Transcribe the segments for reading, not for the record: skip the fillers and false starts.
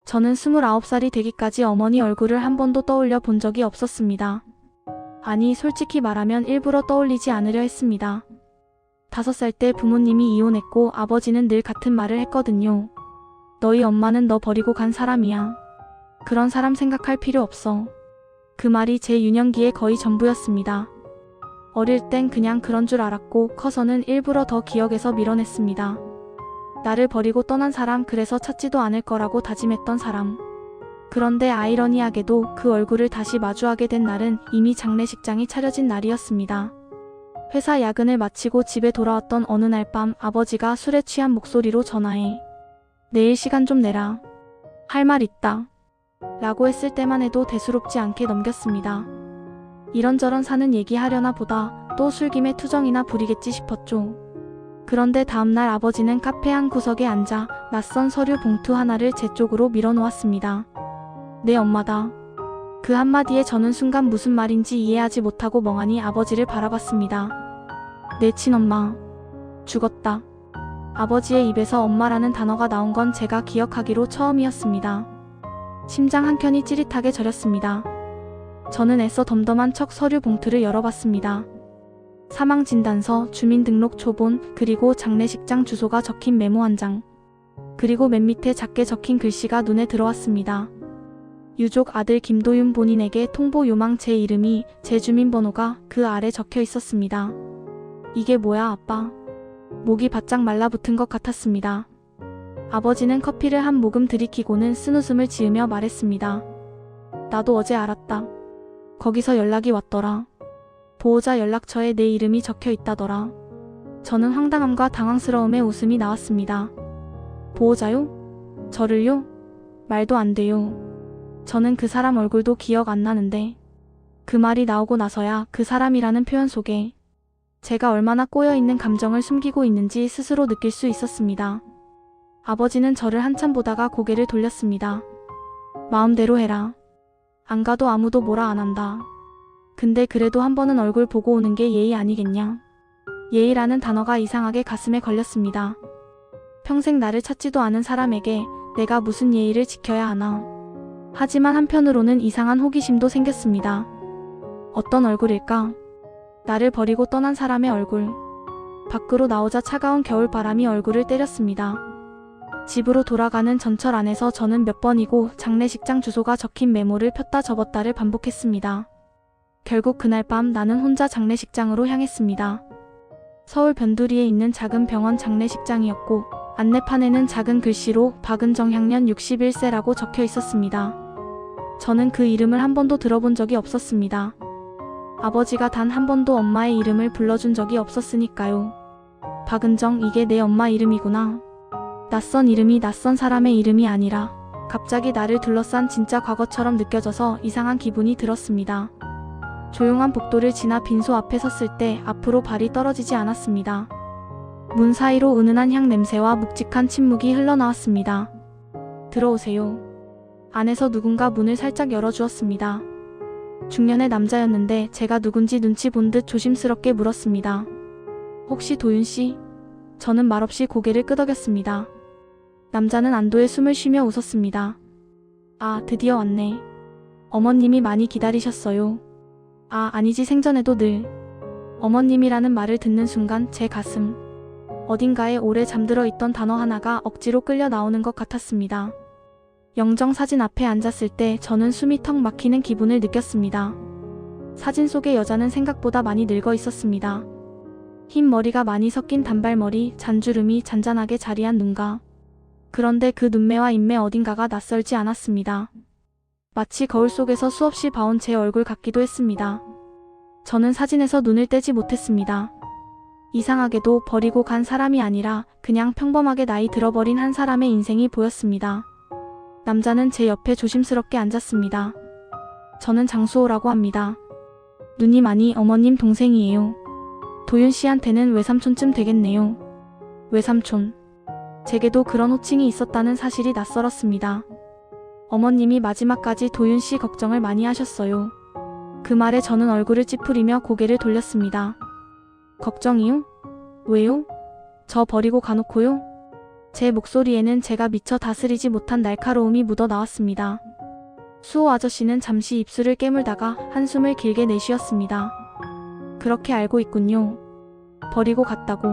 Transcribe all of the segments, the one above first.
저는 29살이 되기까지 어머니 얼굴을 한 번도 떠올려 본 적이 없었습니다. 아니, 솔직히 말하면 일부러 떠올리지 않으려 했습니다. 5살 때 부모님이 이혼했고 아버지는 늘 같은 말을 했거든요. 너희 엄마는 너 버리고 간 사람이야. 그런 사람 생각할 필요 없어. 그 말이 제 유년기에 거의 전부였습니다. 어릴 땐 그냥 그런 줄 알았고 커서는 일부러 더 기억에서 밀어냈습니다. 나를 버리고 떠난 사람, 그래서 찾지도 않을 거라고 다짐했던 사람. 그런데 아이러니하게도 그 얼굴을 다시 마주하게 된 날은 이미 장례식장이 차려진 날이었습니다. 회사 야근을 마치고 집에 돌아왔던 어느 날 밤, 아버지가 술에 취한 목소리로 전화해 내일 시간 좀 내라. 할 말 있다. 라고 했을 때만 해도 대수롭지 않게 넘겼습니다. 이런저런 사는 얘기하려나 보다, 또 술김에 투정이나 부리겠지 싶었죠. 그런데 다음날 아버지는 카페 한 구석에 앉아 낯선 서류 봉투 하나를 제 쪽으로 밀어놓았습니다. 내 엄마다. 그 한마디에 저는 순간 무슨 말인지 이해하지 못하고 멍하니 아버지를 바라봤습니다. 내 친엄마. 죽었다. 아버지의 입에서 엄마라는 단어가 나온 건 제가 기억하기로 처음이었습니다. 심장 한켠이 찌릿하게 저렸습니다. 저는 애써 덤덤한 척 서류 봉투를 열어봤습니다. 사망진단서, 주민등록 초본, 그리고 장례식장 주소가 적힌 메모 한 장. 그리고 맨 밑에 작게 적힌 글씨가 눈에 들어왔습니다. 유족 아들 김도윤 본인에게 통보 요망, 제 이름이, 제 주민번호가 그 아래 적혀 있었습니다. 이게 뭐야, 아빠? 목이 바짝 말라붙은 것 같았습니다. 아버지는 커피를 한 모금 들이키고는 쓴웃음을 지으며 말했습니다. 나도 어제 알았다. 거기서 연락이 왔더라. 보호자 연락처에 내 이름이 적혀 있다더라. 저는 황당함과 당황스러움에 웃음이 나왔습니다. 보호자요? 저를요? 말도 안 돼요. 저는 그 사람 얼굴도 기억 안 나는데. 그 말이 나오고 나서야 그 사람이라는 표현 속에 제가 얼마나 꼬여있는 감정을 숨기고 있는지 스스로 느낄 수 있었습니다. 아버지는 저를 한참 보다가 고개를 돌렸습니다. 마음대로 해라. 안 가도 아무도 뭐라 안 한다. 근데 그래도 한 번은 얼굴 보고 오는 게 예의 아니겠냐? 예의라는 단어가 이상하게 가슴에 걸렸습니다. 평생 나를 찾지도 않은 사람에게 내가 무슨 예의를 지켜야 하나. 하지만 한편으로는 이상한 호기심도 생겼습니다. 어떤 얼굴일까? 나를 버리고 떠난 사람의 얼굴. 밖으로 나오자 차가운 겨울바람이 얼굴을 때렸습니다. 집으로 돌아가는 전철 안에서 저는 몇 번이고 장례식장 주소가 적힌 메모를 폈다 접었다를 반복했습니다. 결국 그날 밤 나는 혼자 장례식장으로 향했습니다. 서울 변두리에 있는 작은 병원 장례식장이었고 안내판에는 작은 글씨로 박은정 향년 61세라고 적혀 있었습니다. 저는 그 이름을 한 번도 들어본 적이 없었습니다. 아버지가 단 한 번도 엄마의 이름을 불러준 적이 없었으니까요. 박은정, 이게 내 엄마 이름이구나. 낯선 이름이 낯선 사람의 이름이 아니라 갑자기 나를 둘러싼 진짜 과거처럼 느껴져서 이상한 기분이 들었습니다. 조용한 복도를 지나 빈소 앞에 섰을 때 앞으로 발이 떨어지지 않았습니다. 문 사이로 은은한 향 냄새와 묵직한 침묵이 흘러나왔습니다. 들어오세요. 안에서 누군가 문을 살짝 열어주었습니다. 중년의 남자였는데 제가 누군지 눈치 본 듯 조심스럽게 물었습니다. 혹시 도윤 씨? 저는 말없이 고개를 끄덕였습니다. 남자는 안도의 숨을 쉬며 웃었습니다. 아, 드디어 왔네. 어머님이 많이 기다리셨어요. 아, 아니지, 생전에도 늘. 어머님이라는 말을 듣는 순간 제 가슴. 어딘가에 오래 잠들어 있던 단어 하나가 억지로 끌려 나오는 것 같았습니다. 영정사진 앞에 앉았을 때 저는 숨이 턱 막히는 기분을 느꼈습니다. 사진 속의 여자는 생각보다 많이 늙어 있었습니다. 흰 머리가 많이 섞인 단발머리, 잔주름이 잔잔하게 자리한 눈가. 그런데 그 눈매와 인매 어딘가가 낯설지 않았습니다. 마치 거울 속에서 수없이 봐온 제 얼굴 같기도 했습니다. 저는 사진에서 눈을 떼지 못했습니다. 이상하게도 버리고 간 사람이 아니라 그냥 평범하게 나이 들어버린 한 사람의 인생이 보였습니다. 남자는 제 옆에 조심스럽게 앉았습니다. 저는 장수호라고 합니다. 누님, 아니 어머님 동생이에요. 도윤 씨한테는 외삼촌쯤 되겠네요. 외삼촌. 제게도 그런 호칭이 있었다는 사실이 낯설었습니다. 어머님이 마지막까지 도윤 씨 걱정을 많이 하셨어요. 그 말에 저는 얼굴을 찌푸리며 고개를 돌렸습니다. 걱정이요? 왜요? 저 버리고 가놓고요? 제 목소리에는 제가 미처 다스리지 못한 날카로움이 묻어 나왔습니다. 수호 아저씨는 잠시 입술을 깨물다가 한숨을 길게 내쉬었습니다. 그렇게 알고 있군요. 버리고 갔다고.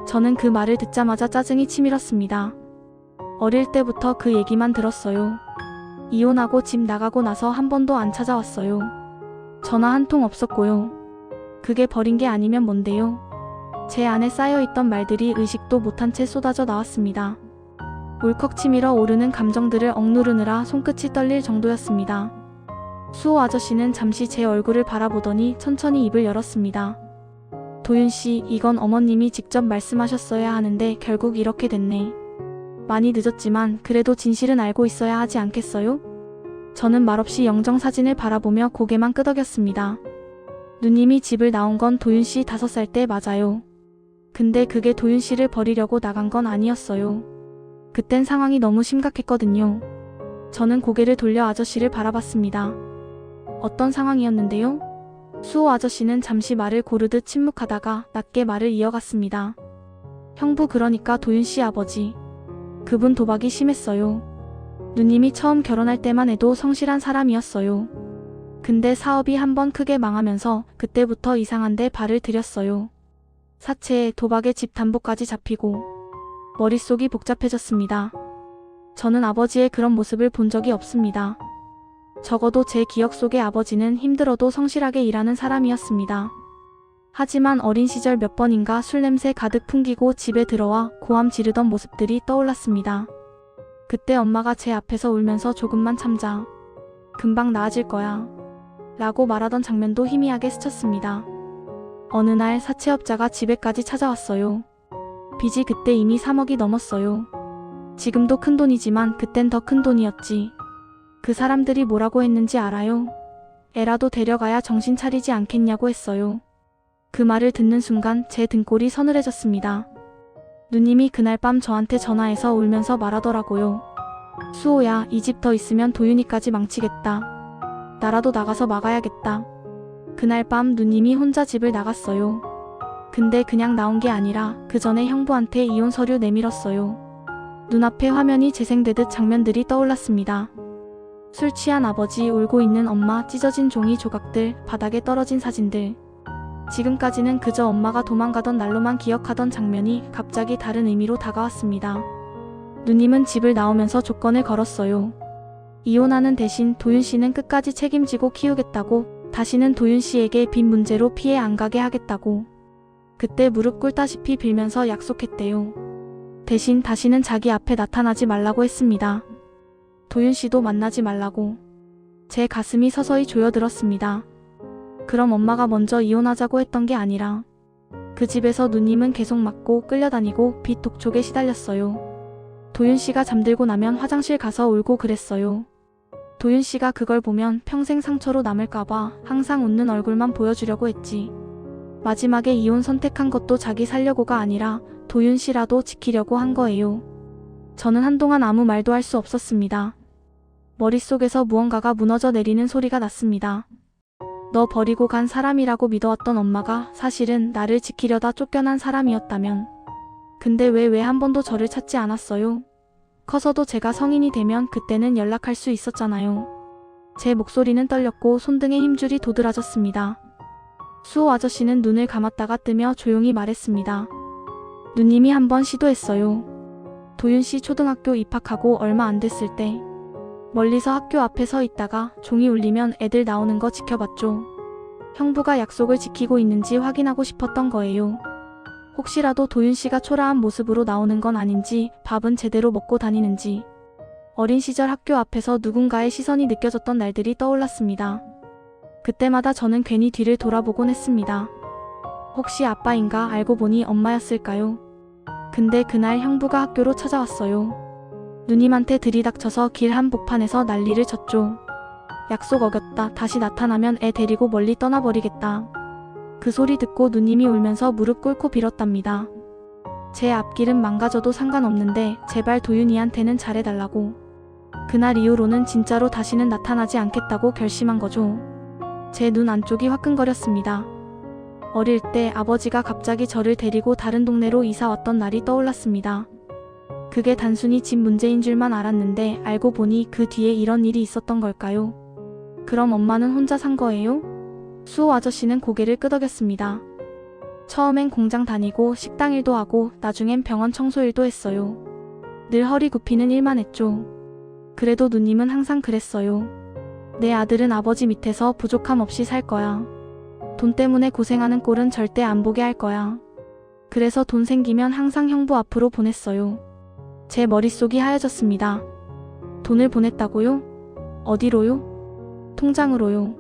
저는 그 말을 듣자마자 짜증이 치밀었습니다. 어릴 때부터 그 얘기만 들었어요. 이혼하고 집 나가고 나서 한 번도 안 찾아왔어요. 전화 한 통 없었고요. 그게 버린 게 아니면 뭔데요? 제 안에 쌓여있던 말들이 의식도 못한 채 쏟아져 나왔습니다. 울컥 치밀어 오르는 감정들을 억누르느라 손끝이 떨릴 정도였습니다. 수호 아저씨는 잠시 제 얼굴을 바라보더니 천천히 입을 열었습니다. 도윤씨, 이건 어머님이 직접 말씀하셨어야 하는데 결국 이렇게 됐네. 많이 늦었지만 그래도 진실은 알고 있어야 하지 않겠어요? 저는 말없이 영정사진을 바라보며 고개만 끄덕였습니다. 누님이 집을 나온 건 도윤씨 5살 때 맞아요. 근데 그게 도윤씨를 버리려고 나간 건 아니었어요. 그땐 상황이 너무 심각했거든요. 저는 고개를 돌려 아저씨를 바라봤습니다. 어떤 상황이었는데요? 수호 아저씨는 잠시 말을 고르듯 침묵하다가 낮게 말을 이어갔습니다. 형부, 그러니까 도윤씨 아버지. 그분 도박이 심했어요. 누님이 처음 결혼할 때만 해도 성실한 사람이었어요. 근데 사업이 한번 크게 망하면서 그때부터 이상한 데 발을 들였어요. 사채에 도박에 집 담보까지 잡히고 머릿속이 복잡해졌습니다. 저는 아버지의 그런 모습을 본 적이 없습니다. 적어도 제 기억 속의 아버지는 힘들어도 성실하게 일하는 사람이었습니다. 하지만 어린 시절 몇 번인가 술 냄새 가득 풍기고 집에 들어와 고함 지르던 모습들이 떠올랐습니다. 그때 엄마가 제 앞에서 울면서 조금만 참자. 금방 나아질 거야. 라고 말하던 장면도 희미하게 스쳤습니다. 어느 날 사채업자가 집에까지 찾아왔어요. 빚이 그때 이미 3억이 넘었어요. 지금도 큰 돈이지만 그땐 더 큰 돈이었지. 그 사람들이 뭐라고 했는지 알아요? 애라도 데려가야 정신 차리지 않겠냐고 했어요. 그 말을 듣는 순간 제 등골이 서늘해졌습니다. 누님이 그날 밤 저한테 전화해서 울면서 말하더라고요. 수호야, 이 집 더 있으면 도윤이까지 망치겠다. 나라도 나가서 막아야겠다. 그날 밤 누님이 혼자 집을 나갔어요. 근데 그냥 나온 게 아니라 그 전에 형부한테 이혼 서류 내밀었어요. 눈앞에 화면이 재생되듯 장면들이 떠올랐습니다. 술 취한 아버지, 울고 있는 엄마, 찢어진 종이 조각들, 바닥에 떨어진 사진들. 지금까지는 그저 엄마가 도망가던 날로만 기억하던 장면이 갑자기 다른 의미로 다가왔습니다. 누님은 집을 나오면서 조건을 걸었어요. 이혼하는 대신 도윤씨는 끝까지 책임지고 키우겠다고, 다시는 도윤씨에게 빚 문제로 피해 안 가게 하겠다고. 그때 무릎 꿇다시피 빌면서 약속했대요. 대신 다시는 자기 앞에 나타나지 말라고 했습니다. 도윤씨도 만나지 말라고. 제 가슴이 서서히 조여들었습니다. 그럼 엄마가 먼저 이혼하자고 했던 게 아니라 그 집에서 누님은 계속 맞고 끌려다니고 빚 독촉에 시달렸어요. 도윤씨가 잠들고 나면 화장실 가서 울고 그랬어요. 도윤씨가 그걸 보면 평생 상처로 남을까봐 항상 웃는 얼굴만 보여주려고 했지. 마지막에 이혼 선택한 것도 자기 살려고가 아니라 도윤씨라도 지키려고 한 거예요. 저는 한동안 아무 말도 할 수 없었습니다. 머릿속에서 무언가가 무너져 내리는 소리가 났습니다. 너 버리고 간 사람이라고 믿어왔던 엄마가 사실은 나를 지키려다 쫓겨난 사람이었다면. 근데 왜 한 번도 저를 찾지 않았어요? 커서도 제가 성인이 되면 그때는 연락할 수 있었잖아요. 제 목소리는 떨렸고 손등에 힘줄이 도드라졌습니다. 수호 아저씨는 눈을 감았다가 뜨며 조용히 말했습니다. 누님이 한번 시도했어요. 도윤씨 초등학교 입학하고 얼마 안 됐을 때 멀리서 학교 앞에 서 있다가 종이 울리면 애들 나오는 거 지켜봤죠. 형부가 약속을 지키고 있는지 확인하고 싶었던 거예요. 혹시라도 도윤씨가 초라한 모습으로 나오는 건 아닌지, 밥은 제대로 먹고 다니는지. 어린 시절 학교 앞에서 누군가의 시선이 느껴졌던 날들이 떠올랐습니다. 그때마다 저는 괜히 뒤를 돌아보곤 했습니다. 혹시 아빠인가 알고 보니 엄마였을까요? 근데 그날 형부가 학교로 찾아왔어요. 누님한테 들이닥쳐서 길 한복판에서 난리를 쳤죠. 약속 어겼다. 다시 나타나면 애 데리고 멀리 떠나버리겠다. 그 소리 듣고 누님이 울면서 무릎 꿇고 빌었답니다. 제 앞길은 망가져도 상관없는데 제발 도윤이한테는 잘해달라고. 그날 이후로는 진짜로 다시는 나타나지 않겠다고 결심한 거죠. 제 눈 안쪽이 화끈거렸습니다. 어릴 때 아버지가 갑자기 저를 데리고 다른 동네로 이사 왔던 날이 떠올랐습니다. 그게 단순히 집 문제인 줄만 알았는데 알고 보니 그 뒤에 이런 일이 있었던 걸까요? 그럼 엄마는 혼자 산 거예요? 수호 아저씨는 고개를 끄덕였습니다. 처음엔 공장 다니고 식당 일도 하고 나중엔 병원 청소 일도 했어요. 늘 허리 굽히는 일만 했죠. 그래도 누님은 항상 그랬어요. 내 아들은 아버지 밑에서 부족함 없이 살 거야. 돈 때문에 고생하는 꼴은 절대 안 보게 할 거야. 그래서 돈 생기면 항상 형부 앞으로 보냈어요. 제 머릿속이 하얘졌습니다. 돈을 보냈다고요? 어디로요? 통장으로요.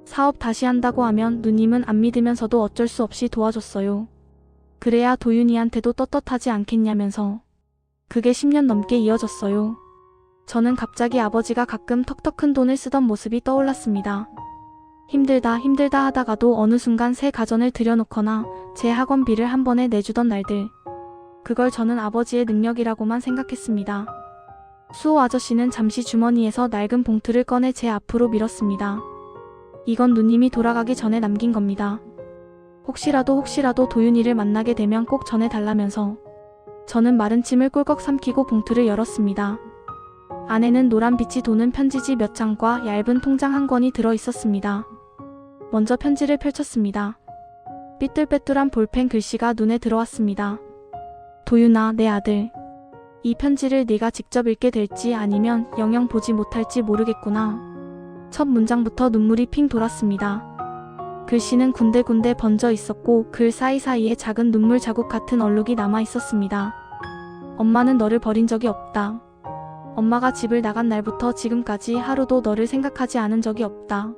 사업 다시 한다고 하면 누님은 안 믿으면서도 어쩔 수 없이 도와줬어요. 그래야 도윤이한테도 떳떳하지 않겠냐면서. 그게 10년 넘게 이어졌어요. 저는 갑자기 아버지가 가끔 턱턱 큰 돈을 쓰던 모습이 떠올랐습니다. 힘들다 하다가도 어느 순간 새 가전을 들여놓거나 제 학원비를 한 번에 내주던 날들. 그걸 저는 아버지의 능력이라고만 생각했습니다. 수호 아저씨는 잠시 주머니에서 낡은 봉투를 꺼내 제 앞으로 밀었습니다. 이건 누님이 돌아가기 전에 남긴 겁니다. 혹시라도 도윤이를 만나게 되면 꼭 전해달라면서. 저는 마른 침을 꿀꺽 삼키고 봉투를 열었습니다. 안에는 노란 빛이 도는 편지지 몇 장과 얇은 통장 한 권이 들어있었습니다. 먼저 편지를 펼쳤습니다. 삐뚤빼뚤한 볼펜 글씨가 눈에 들어왔습니다. 도윤아, 내 아들. 이 편지를 네가 직접 읽게 될지 아니면 영영 보지 못할지 모르겠구나. 첫 문장부터 눈물이 핑 돌았습니다. 글씨는 군데군데 번져 있었고 글 사이사이에 작은 눈물 자국 같은 얼룩이 남아 있었습니다. 엄마는 너를 버린 적이 없다. 엄마가 집을 나간 날부터 지금까지 하루도 너를 생각하지 않은 적이 없다.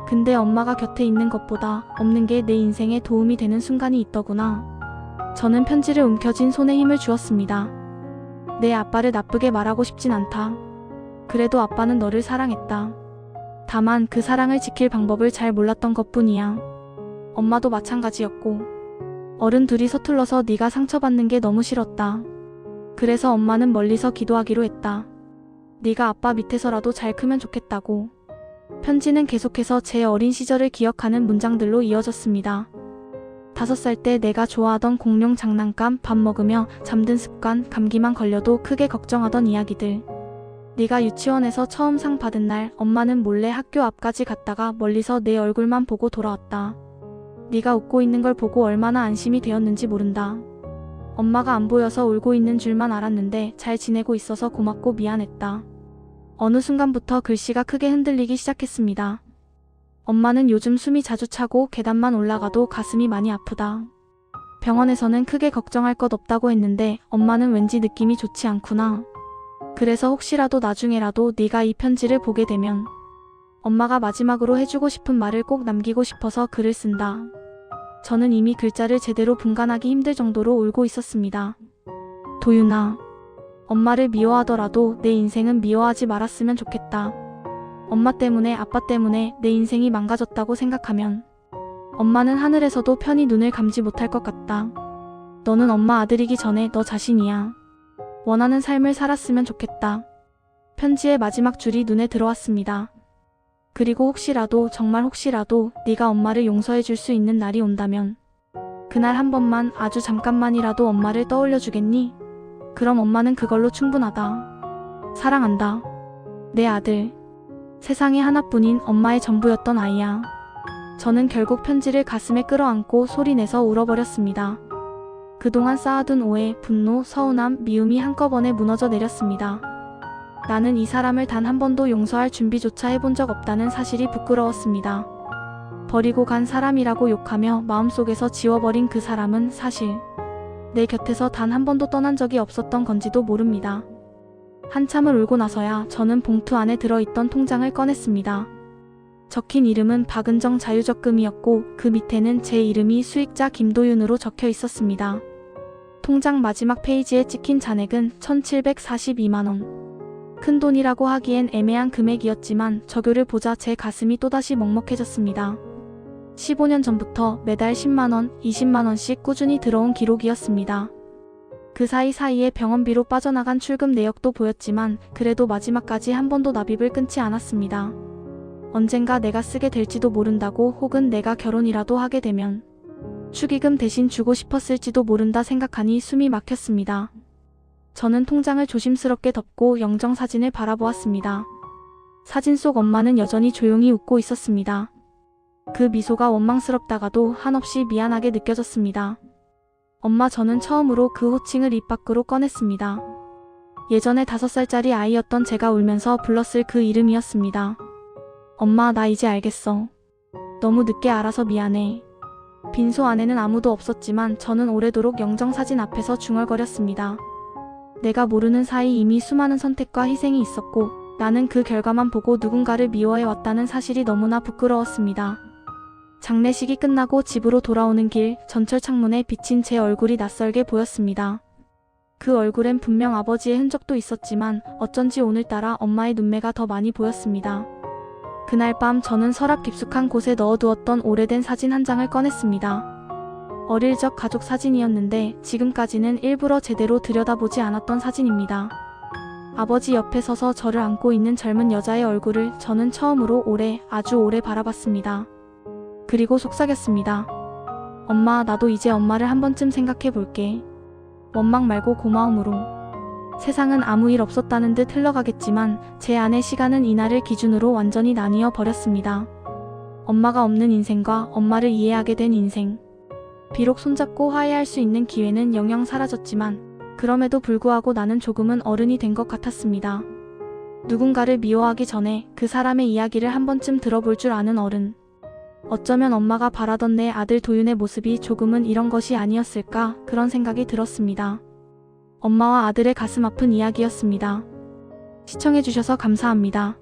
근데 엄마가 곁에 있는 것보다 없는 게 내 인생에 도움이 되는 순간이 있더구나. 저는 편지를 움켜쥔 손에 힘을 주었습니다. 내 아빠를 나쁘게 말하고 싶진 않다. 그래도 아빠는 너를 사랑했다. 다만 그 사랑을 지킬 방법을 잘 몰랐던 것뿐이야. 엄마도 마찬가지였고. 어른 둘이 서툴러서 네가 상처받는 게 너무 싫었다. 그래서 엄마는 멀리서 기도하기로 했다. 네가 아빠 밑에서라도 잘 크면 좋겠다고. 편지는 계속해서 제 어린 시절을 기억하는 문장들로 이어졌습니다. 5살 때 내가 좋아하던 공룡 장난감, 밥 먹으며 잠든 습관, 감기만 걸려도 크게 걱정하던 이야기들. 네가 유치원에서 처음 상 받은 날 엄마는 몰래 학교 앞까지 갔다가 멀리서 내 얼굴만 보고 돌아왔다. 네가 웃고 있는 걸 보고 얼마나 안심이 되었는지 모른다. 엄마가 안 보여서 울고 있는 줄만 알았는데 잘 지내고 있어서 고맙고 미안했다. 어느 순간부터 글씨가 크게 흔들리기 시작했습니다. 엄마는 요즘 숨이 자주 차고 계단만 올라가도 가슴이 많이 아프다. 병원에서는 크게 걱정할 것 없다고 했는데 엄마는 왠지 느낌이 좋지 않구나. 그래서 혹시라도 나중에라도 네가 이 편지를 보게 되면 엄마가 마지막으로 해주고 싶은 말을 꼭 남기고 싶어서 글을 쓴다. 저는 이미 글자를 제대로 분간하기 힘들 정도로 울고 있었습니다. 도윤아, 엄마를 미워하더라도 내 인생은 미워하지 말았으면 좋겠다. 엄마 때문에 아빠 때문에 내 인생이 망가졌다고 생각하면 엄마는 하늘에서도 편히 눈을 감지 못할 것 같다. 너는 엄마 아들이기 전에 너 자신이야. 원하는 삶을 살았으면 좋겠다. 편지의 마지막 줄이 눈에 들어왔습니다. 그리고 혹시라도 정말 혹시라도 네가 엄마를 용서해 줄 수 있는 날이 온다면 그날 한 번만 아주 잠깐만이라도 엄마를 떠올려 주겠니? 그럼 엄마는 그걸로 충분하다. 사랑한다. 내 아들. 세상에 하나뿐인 엄마의 전부였던 아이야. 저는 결국 편지를 가슴에 끌어안고 소리내서 울어버렸습니다. 그동안 쌓아둔 오해, 분노, 서운함, 미움이 한꺼번에 무너져 내렸습니다. 나는 이 사람을 단 한 번도 용서할 준비조차 해본 적 없다는 사실이 부끄러웠습니다. 버리고 간 사람이라고 욕하며 마음속에서 지워버린 그 사람은 사실 내 곁에서 단 한 번도 떠난 적이 없었던 건지도 모릅니다. 한참을 울고 나서야 저는 봉투 안에 들어있던 통장을 꺼냈습니다. 적힌 이름은 박은정 자유적금이었고 그 밑에는 제 이름이 수익자 김도윤으로 적혀 있었습니다. 통장 마지막 페이지에 찍힌 잔액은 1,742만원. 큰 돈이라고 하기엔 애매한 금액이었지만 저교를 보자 제 가슴이 또다시 먹먹해졌습니다. 15년 전부터 매달 10만원, 20만원씩 꾸준히 들어온 기록이었습니다. 그 사이사이에 병원비로 빠져나간 출금 내역도 보였지만 그래도 마지막까지 한 번도 납입을 끊지 않았습니다. 언젠가 내가 쓰게 될지도 모른다고 혹은 내가 결혼이라도 하게 되면 축의금 대신 주고 싶었을지도 모른다 생각하니 숨이 막혔습니다. 저는 통장을 조심스럽게 덮고 영정 사진을 바라보았습니다. 사진 속 엄마는 여전히 조용히 웃고 있었습니다. 그 미소가 원망스럽다가도 한없이 미안하게 느껴졌습니다. 엄마, 저는 처음으로 그 호칭을 입 밖으로 꺼냈습니다. 예전에 5살짜리 아이였던 제가 울면서 불렀을 그 이름이었습니다. 엄마, 나 이제 알겠어. 너무 늦게 알아서 미안해. 빈소 안에는 아무도 없었지만 저는 오래도록 영정사진 앞에서 중얼거렸습니다. 내가 모르는 사이 이미 수많은 선택과 희생이 있었고 나는 그 결과만 보고 누군가를 미워해왔다는 사실이 너무나 부끄러웠습니다. 장례식이 끝나고 집으로 돌아오는 길, 전철 창문에 비친 제 얼굴이 낯설게 보였습니다. 그 얼굴엔 분명 아버지의 흔적도 있었지만 어쩐지 오늘따라 엄마의 눈매가 더 많이 보였습니다. 그날 밤 저는 서랍 깊숙한 곳에 넣어두었던 오래된 사진 한 장을 꺼냈습니다. 어릴 적 가족 사진이었는데 지금까지는 일부러 제대로 들여다보지 않았던 사진입니다. 아버지 옆에 서서 저를 안고 있는 젊은 여자의 얼굴을 저는 처음으로 오래, 아주 오래 바라봤습니다. 그리고 속삭였습니다. 엄마, 나도 이제 엄마를 한 번쯤 생각해 볼게. 원망 말고 고마움으로. 세상은 아무 일 없었다는 듯 흘러가겠지만 제 안의 시간은 이날을 기준으로 완전히 나뉘어 버렸습니다. 엄마가 없는 인생과 엄마를 이해하게 된 인생. 비록 손잡고 화해할 수 있는 기회는 영영 사라졌지만 그럼에도 불구하고 나는 조금은 어른이 된 것 같았습니다. 누군가를 미워하기 전에 그 사람의 이야기를 한 번쯤 들어볼 줄 아는 어른. 어쩌면 엄마가 바라던 내 아들 도윤의 모습이 조금은 이런 것이 아니었을까, 그런 생각이 들었습니다. 엄마와 아들의 가슴 아픈 이야기였습니다. 시청해주셔서 감사합니다.